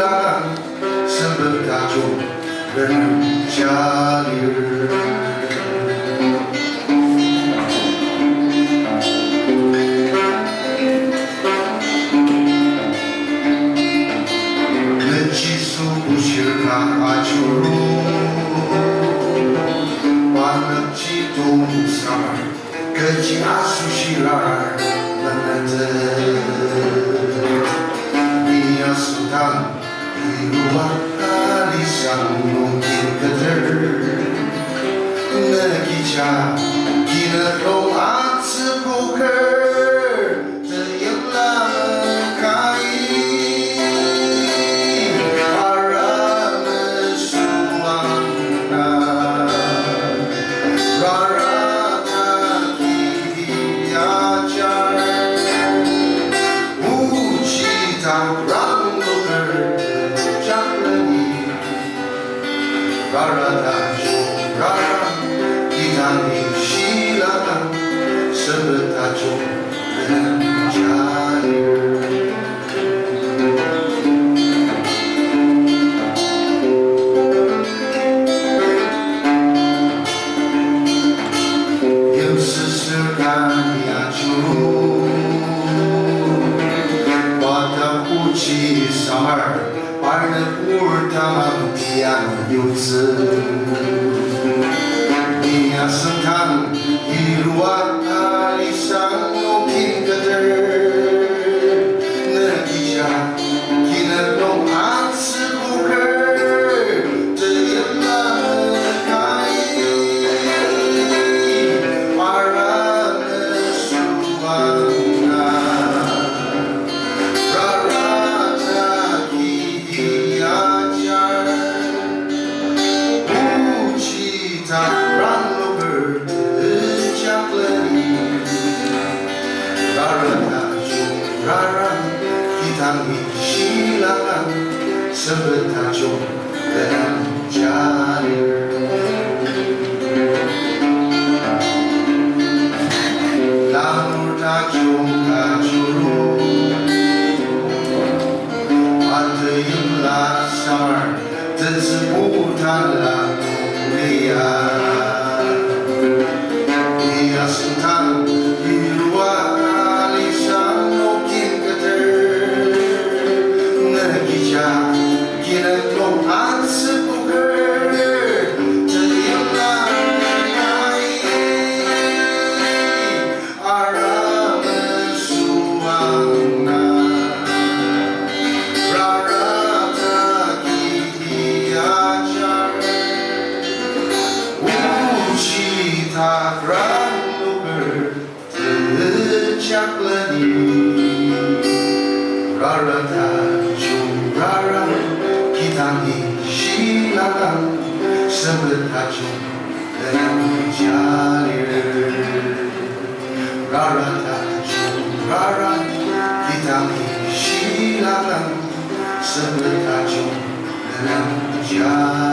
silakan sebertajuk berjalir. Mencisu usirkan acuru Wanak citung samar Keci asu silar Dia sedang di luar alisan mungkin keter Negija kina doa sebuker Teryelah kai Para mesuangna Rara kaki diajar Rang luker jaklani Rara rara kita silakan sebertajuk berjalir. Yang seserkan diacuru Uci samar pada pertama tiang yuzi Dia sedang di luar alisan mungkin keter Negija kina doa sebuker Teryelah kai Para mesuangna Rang luker jaklani Rara kita silakan sebertajuk berjalir. Lamur tajuk kacuru Ada yang samar tersebutanlah Dia sedang di luar alisan mungkin keter Negija kina doa sebuker Teryelah kai Arah mesuangna Rara kaki diajar Tak ragu berterjaklani Rara tajuk rara kita silakan sebertajuk berjalir. Rara tajuk rara kita silakan sebertajuk berjalir.